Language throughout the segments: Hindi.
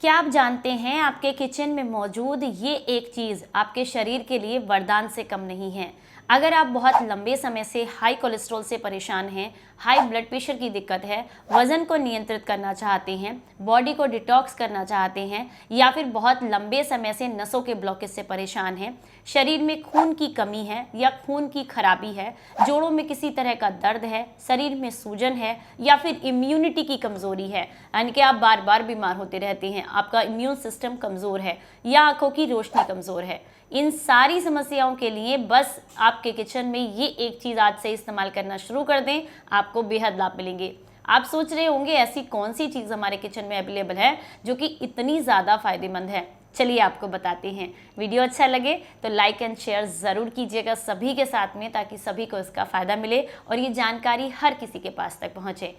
क्या आप जानते हैं आपके किचन में मौजूद ये एक चीज़ आपके शरीर के लिए वरदान से कम नहीं है। अगर आप बहुत लंबे समय से हाई कोलेस्ट्रॉल से परेशान हैं, हाई ब्लड प्रेशर की दिक्कत है, वज़न को नियंत्रित करना चाहते हैं, बॉडी को डिटॉक्स करना चाहते हैं या फिर बहुत लंबे समय से नसों के ब्लॉकेज से परेशान हैं, शरीर में खून की कमी है या खून की खराबी है, जोड़ों में किसी तरह का दर्द है, शरीर में सूजन है या फिर इम्यूनिटी की कमज़ोरी है, यानी कि आप बार बार बीमार होते रहते हैं, आपका इम्यून सिस्टम कमज़ोर है या आंखों की रोशनी कमज़ोर है, इन सारी समस्याओं के लिए बस आपके किचन में ये एक चीज़ आज से इस्तेमाल करना शुरू कर दें, आपको बेहद लाभ मिलेंगे। आप सोच रहे होंगे ऐसी कौन सी चीज़ हमारे किचन में अवेलेबल है जो कि इतनी ज़्यादा फायदेमंद है। चलिए आपको बताते हैं। वीडियो अच्छा लगे तो लाइक एंड शेयर ज़रूर कीजिएगा सभी के साथ में, ताकि सभी को इसका फ़ायदा मिले और ये जानकारी हर किसी के पास तक पहुँचे।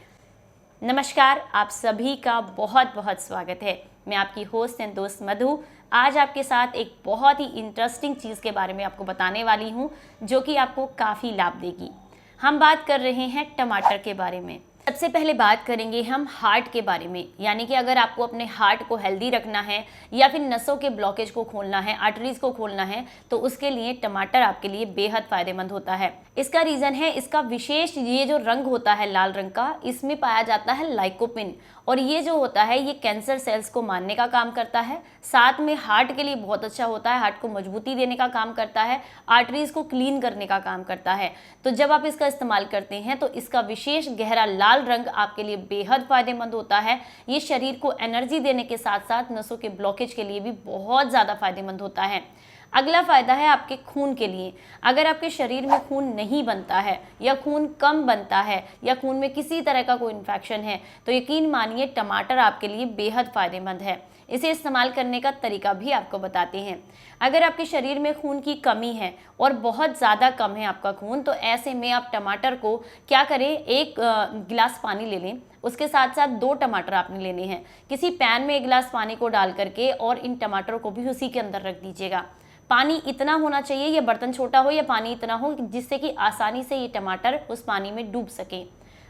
नमस्कार, आप सभी का बहुत बहुत स्वागत है। मैं आपकी होस्ट एंड दोस्त मधु आज आपके साथ एक बहुत ही इंटरेस्टिंग चीज़ के बारे में आपको बताने वाली हूँ जो कि आपको काफ़ी लाभ देगी। हम बात कर रहे हैं टमाटर के बारे में। सबसे पहले बात करेंगे हम हार्ट के बारे में, यानी कि अगर आपको अपने हार्ट को हेल्दी रखना है या फिर नसों के ब्लॉकेज को खोलना है, आर्टरीज को खोलना है, तो उसके लिए टमाटर आपके लिए बेहद फायदेमंद होता है। इसका रीज़न है इसका विशेष ये जो रंग होता है लाल रंग का, इसमें पाया जाता है लाइकोपिन, और ये जो होता है ये कैंसर सेल्स को मारने का काम करता है। साथ में हार्ट के लिए बहुत अच्छा होता है, हार्ट को मजबूती देने का काम करता है, आर्टरीज को क्लीन करने का काम करता है। तो जब आप इसका इस्तेमाल करते हैं तो इसका विशेष गहरा लाल रंग आपके लिए बेहद फायदेमंद होता है। ये शरीर को एनर्जी देने के साथ साथ नसों के ब्लॉकेज के लिए भी बहुत ज़्यादा फायदेमंद होता है। अगला फ़ायदा है आपके खून के लिए। अगर आपके शरीर में खून नहीं बनता है या खून कम बनता है या खून में किसी तरह का कोई इन्फेक्शन है, तो यकीन मानिए टमाटर आपके लिए बेहद फ़ायदेमंद है। इसे इस्तेमाल करने का तरीका भी आपको बताते हैं। अगर आपके शरीर में खून की कमी है और बहुत ज़्यादा कम है आपका खून, तो ऐसे में आप टमाटर को क्या करें, एक गिलास पानी ले लें, उसके साथ साथ 2 टमाटर आपने लेने हैं। किसी पैन में 1 गिलास पानी को डाल करके और इन टमाटरों को भी उसी के अंदर रख दीजिएगा। पानी इतना होना चाहिए, ये बर्तन छोटा हो या पानी इतना हो जिससे कि आसानी से ये टमाटर उस पानी में डूब सके।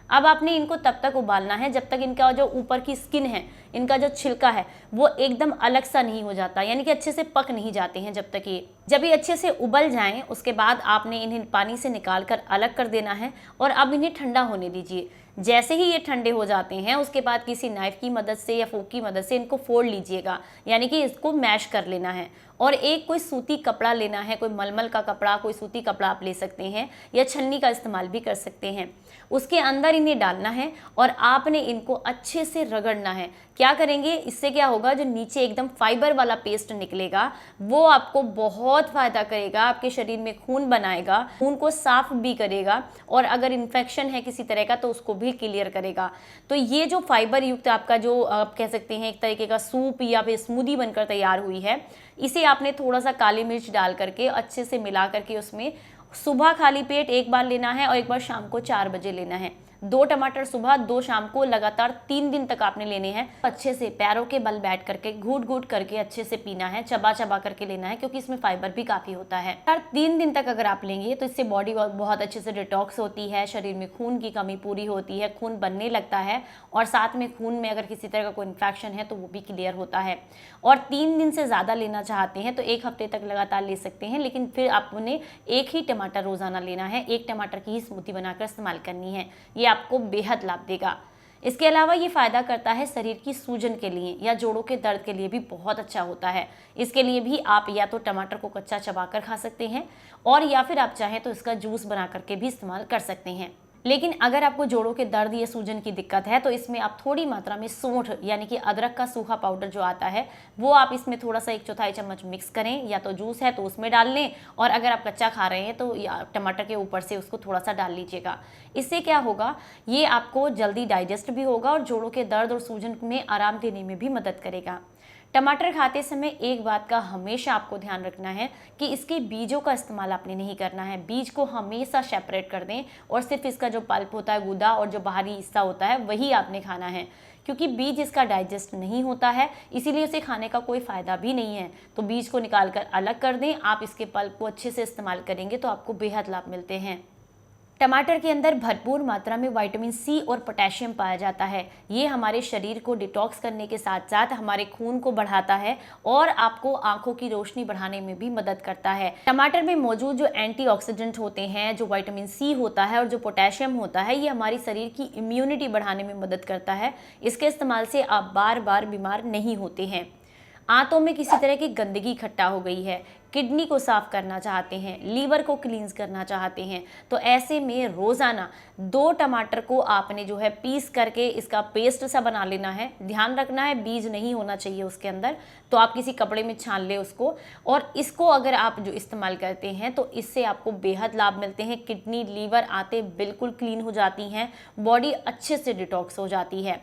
अब आपने इनको तब तक उबालना है जब तक इनका जो ऊपर की स्किन है, इनका जो छिलका है, वो एकदम अलग सा नहीं हो जाता, यानी कि अच्छे से पक नहीं जाते हैं। जब ये अच्छे से उबल जाएं, उसके बाद आपने इन्हें पानी से निकाल कर अलग कर देना है और अब इन्हें ठंडा होने दीजिए। जैसे ही ये ठंडे हो जाते हैं, उसके बाद किसी नाइफ की मदद से या फोक की मदद से इनको फोड़ लीजिएगा, यानी कि इसको मैश कर लेना है। और एक कोई सूती कपड़ा लेना है, कोई मलमल का कपड़ा, कोई सूती कपड़ा आप ले सकते हैं या छन्नी का इस्तेमाल भी कर सकते हैं। उसके अंदर इन्हें डालना है और आपने इनको अच्छे से रगड़ना है। क्या करेंगे, इससे क्या होगा, जो नीचे एकदम फाइबर वाला पेस्ट निकलेगा वो आपको बहुत फ़ायदा करेगा, आपके शरीर में खून बनाएगा, खून को साफ भी करेगा और अगर इन्फेक्शन है किसी तरह का तो उसको भी क्लियर करेगा। तो ये जो फाइबर युक्त आपका जो आप कह सकते हैं एक तरीके का सूप या फिर स्मूदी बनकर तैयार हुई है, इसे आपने थोड़ा सा काली मिर्च डाल करके अच्छे से मिला करके उसमें सुबह खाली पेट 1 बार लेना है और 1 बार शाम को 4 बजे लेना है। 2 टमाटर सुबह, 2 शाम को, लगातार 3 दिन तक आपने लेने हैं। अच्छे से पैरों के बल बैठ करके घूट घूट करके अच्छे से पीना है, चबा चबा करके लेना है, क्योंकि इसमें फाइबर भी काफ़ी होता है। हर 3 दिन तक अगर आप लेंगे तो इससे बॉडी बहुत अच्छे से डिटॉक्स होती है, शरीर में खून की कमी पूरी होती है, खून बनने लगता है और साथ में खून में अगर किसी तरह का कोई इन्फेक्शन है तो वो भी क्लियर होता है। और 3 दिन से ज़्यादा लेना चाहते हैं तो 1 हफ्ते तक लगातार ले सकते हैं, लेकिन फिर आपने 1 ही टमाटर रोज़ाना लेना है, 1 टमाटर की ही स्मूदी बनाकर इस्तेमाल करनी है। ये आपको बेहद लाभ देगा। इसके अलावा ये फ़ायदा करता है शरीर की सूजन के लिए या जोड़ों के दर्द के लिए भी बहुत अच्छा होता है। इसके लिए भी आप या तो टमाटर को कच्चा चबाकर खा सकते हैं और या फिर आप चाहें तो इसका जूस बना करके भी इस्तेमाल कर सकते हैं। लेकिन अगर आपको जोड़ों के दर्द या सूजन की दिक्कत है तो इसमें आप थोड़ी मात्रा में सौंठ यानी कि अदरक का सूखा पाउडर जो आता है वो आप इसमें थोड़ा सा 1/4 चम्मच मिक्स करें, या तो जूस है तो उसमें डाल लें और अगर आप कच्चा खा रहे हैं तो या टमाटर के ऊपर से उसको थोड़ा सा डाल लीजिएगा। इससे क्या होगा, ये आपको जल्दी डाइजेस्ट भी होगा और जोड़ों के दर्द और सूजन में आराम देने में भी मदद करेगा। टमाटर खाते समय एक बात का हमेशा आपको ध्यान रखना है कि इसके बीजों का इस्तेमाल आपने नहीं करना है। बीज को हमेशा सेपरेट कर दें और सिर्फ इसका जो पल्प होता है, गूदा और जो बाहरी हिस्सा होता है वही आपने खाना है, क्योंकि बीज इसका डाइजेस्ट नहीं होता है, इसीलिए उसे खाने का कोई फ़ायदा भी नहीं है। तो बीज को निकाल कर अलग कर दें। आप इसके पल्प को अच्छे से इस्तेमाल करेंगे तो आपको बेहद लाभ मिलते हैं। टमाटर के अंदर भरपूर मात्रा में विटामिन सी और पोटेशियम पाया जाता है। ये हमारे शरीर को डिटॉक्स करने के साथ साथ हमारे खून को बढ़ाता है और आपको आंखों की रोशनी बढ़ाने में भी मदद करता है। टमाटर में मौजूद जो एंटीऑक्सीडेंट होते हैं, जो विटामिन सी होता है और जो पोटेशियम होता है, ये हमारी शरीर की इम्यूनिटी बढ़ाने में मदद करता है। इसके इस्तेमाल से आप बार बार बीमार नहीं होते हैं। आंतों में किसी तरह की गंदगी इकट्ठा हो गई है, किडनी को साफ करना चाहते हैं, लीवर को क्लींस करना चाहते हैं, तो ऐसे में रोज़ाना 2 टमाटर को आपने जो है पीस करके इसका पेस्ट सा बना लेना है। ध्यान रखना है बीज नहीं होना चाहिए उसके अंदर, तो आप किसी कपड़े में छान ले उसको, और इसको अगर आप जो इस्तेमाल करते हैं तो इससे आपको बेहद लाभ मिलते हैं। किडनी, लीवर, आंतें बिल्कुल क्लीन हो जाती हैं, बॉडी अच्छे से डिटॉक्स हो जाती है।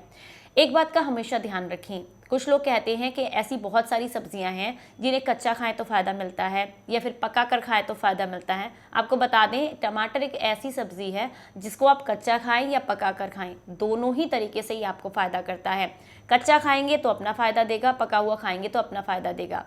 एक बात का हमेशा ध्यान रखें, कुछ लोग कहते हैं कि ऐसी बहुत सारी सब्जियां हैं जिन्हें कच्चा खाएं तो फ़ायदा मिलता है या फिर पका कर खाएं तो फ़ायदा मिलता है। आपको बता दें, टमाटर एक ऐसी सब्जी है जिसको आप कच्चा खाएं या पका कर खाएं, दोनों ही तरीके से ही आपको फ़ायदा करता है। कच्चा खाएंगे तो अपना फ़ायदा देगा, पका हुआ खाएंगे तो अपना फ़ायदा देगा।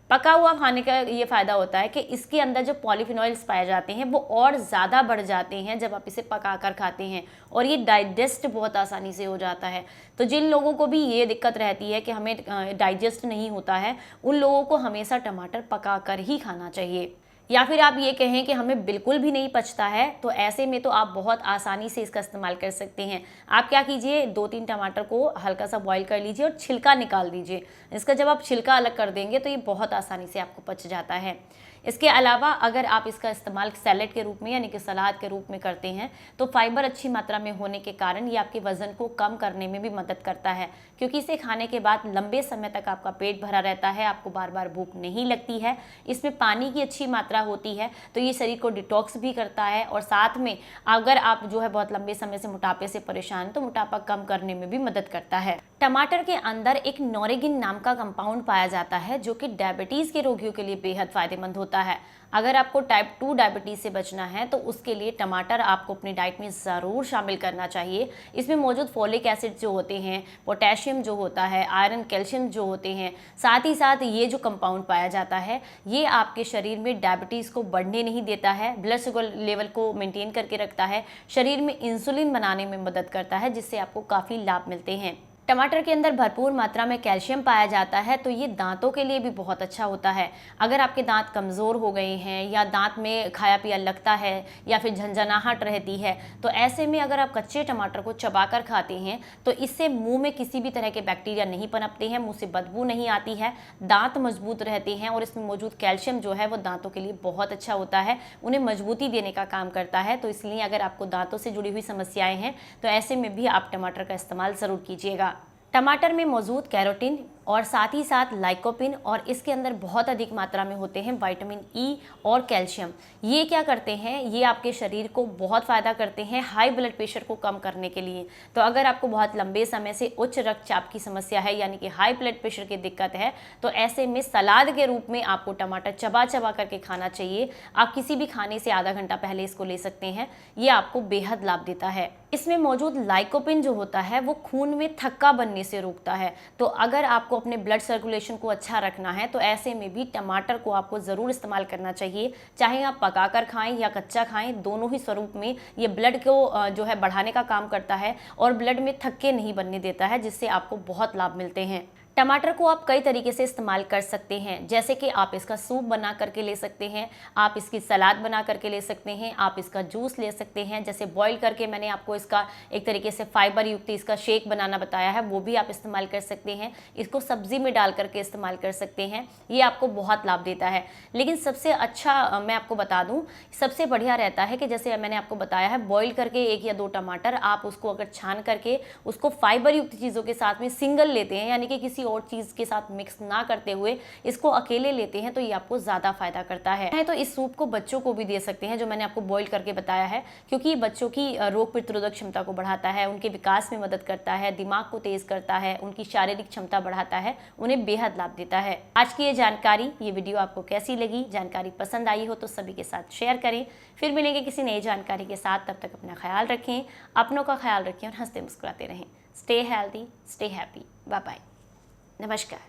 पका हुआ खाने का ये फ़ायदा होता है कि इसके अंदर जो पॉलीफिनॉल्स पाए जाते हैं वो और ज़्यादा बढ़ जाते हैं जब आप इसे पका कर खाते हैं, और ये डाइजेस्ट बहुत आसानी से हो जाता है। तो जिन लोगों को भी ये दिक्कत रहती है कि हमें डाइजेस्ट नहीं होता है, उन लोगों को हमेशा टमाटर पका कर ही खाना चाहिए। या फिर आप ये कहें कि हमें बिल्कुल भी नहीं पचता है, तो ऐसे में तो आप बहुत आसानी से इसका इस्तेमाल कर सकते हैं। आप क्या कीजिए, 2-3 टमाटर को हल्का सा बॉईल कर लीजिए और छिलका निकाल दीजिए। इसका जब आप छिलका अलग कर देंगे तो ये बहुत आसानी से आपको पच जाता है। इसके अलावा अगर आप इसका इस्तेमाल सैलेड के रूप में यानी कि सलाद के रूप में करते हैं तो फाइबर अच्छी मात्रा में होने के कारण ये आपके वज़न को कम करने में भी मदद करता है, क्योंकि इसे खाने के बाद लंबे समय तक आपका पेट भरा रहता है, आपको बार बार भूख नहीं लगती है। इसमें पानी की अच्छी मात्रा होती है, तो ये शरीर को डिटॉक्स भी करता है, और साथ में अगर आप जो है बहुत लंबे समय से मोटापे से परेशान हैं तो मोटापा कम करने में भी मदद करता है। टमाटर के अंदर एक नोरेगिन नाम का कंपाउंड पाया जाता है जो कि डायबिटीज़ के रोगियों के लिए बेहद फायदेमंद होता है। अगर आपको टाइप 2 डायबिटीज़ से बचना है तो उसके लिए टमाटर आपको अपनी डाइट में ज़रूर शामिल करना चाहिए। इसमें मौजूद फोलिक एसिड जो होते हैं, पोटेशियम जो होता है, आयरन, कैल्शियम जो होते हैं, साथ ही साथ ये जो कंपाउंड पाया जाता है ये आपके शरीर में डायबिटीज़ को बढ़ने नहीं देता है, ब्लड शुगर लेवल को मेंटेन करके रखता है, शरीर में इंसुलिन बनाने में मदद करता है, जिससे आपको काफ़ी लाभ मिलते हैं। टमाटर के अंदर भरपूर मात्रा में कैल्शियम पाया जाता है, तो ये दांतों के लिए भी बहुत अच्छा होता है। अगर आपके दांत कमज़ोर हो गए हैं या दांत में खाया पिया लगता है या फिर झंझनाहट रहती है, तो ऐसे में अगर आप कच्चे टमाटर को चबाकर खाते हैं तो इससे मुंह में किसी भी तरह के बैक्टीरिया नहीं पनपते हैं, मुंह से बदबू नहीं आती है, दांत मजबूत रहते हैं, और इसमें मौजूद कैल्शियम जो है वो दांतों के लिए बहुत अच्छा होता है, उन्हें मजबूती देने का काम करता है। तो इसलिए अगर आपको दांतों से जुड़ी हुई समस्याएं हैं तो ऐसे में भी आप टमाटर का इस्तेमाल ज़रूर कीजिएगा। टमाटर में मौजूद कैरोटीन और साथ ही साथ लाइकोपिन, और इसके अंदर बहुत अधिक मात्रा में होते हैं विटामिन ई और कैल्शियम। ये क्या करते हैं, ये आपके शरीर को बहुत फ़ायदा करते हैं हाई ब्लड प्रेशर को कम करने के लिए। तो अगर आपको बहुत लंबे समय से उच्च रक्तचाप की समस्या है यानी कि हाई ब्लड प्रेशर की दिक्कत है, तो ऐसे में सलाद के रूप में आपको टमाटर चबा चबा करके खाना चाहिए। आप किसी भी खाने से आधा घंटा पहले इसको ले सकते हैं, ये आपको बेहद लाभ देता है। इसमें मौजूद लाइकोपिन जो होता है वो खून में थक्का बनने से रोकता है। तो अगर आपको अपने ब्लड सर्कुलेशन को अच्छा रखना है तो ऐसे में भी टमाटर को आपको ज़रूर इस्तेमाल करना चाहिए, चाहे आप पकाकर खाएं या कच्चा खाएं, दोनों ही स्वरूप में ये ब्लड को जो है बढ़ाने का काम करता है और ब्लड में थक्के नहीं बनने देता है, जिससे आपको बहुत लाभ मिलते हैं। टमाटर को आप कई तरीके से इस्तेमाल कर सकते हैं, जैसे कि आप इसका सूप बना करके ले सकते हैं, आप इसकी सलाद बना करके ले सकते हैं, आप इसका जूस ले सकते हैं, जैसे बॉईल करके मैंने आपको इसका एक तरीके से फाइबर युक्त इसका शेक बनाना बताया है, वो भी आप इस्तेमाल कर सकते हैं। इसको सब्जी में डाल करके इस्तेमाल कर सकते हैं, ये आपको बहुत लाभ देता है। लेकिन सबसे अच्छा मैं आपको बता दूँ, सबसे बढ़िया रहता है कि जैसे मैंने आपको बताया है, बॉईल करके 1 या 2 टमाटर आप उसको अगर छान करके उसको फाइबर युक्त चीज़ों के साथ में सिंगल लेते हैं, यानी कि किसी और चीज़ के साथ मिक्स ना करते हुए इसको अकेले लेते हैं, तो ये आपको ज़्यादा फायदा करता है। तो इस सूप को बच्चों को भी दे सकते हैं, जो मैंने आपको बॉईल करके बताया है, क्योंकि बच्चों की रोग प्रतिरोधक क्षमता को बढ़ाता है, उनके विकास में मदद करता है, दिमाग को तेज करता है, उनकी शारीरिक क्षमता बढ़ाता है, उन्हें बेहद लाभ देता है। आज की ये जानकारी, ये वीडियो आपको कैसी लगी? जानकारी पसंद आई हो तो सभी के साथ शेयर करें। फिर मिलेंगे किसी नई जानकारी के साथ, तब तक अपना ख्याल रखें, अपनों का ख्याल रखें और हंसते मुस्कुराते रहें। Stay healthy, stay happy. Bye bye. नमस्कार।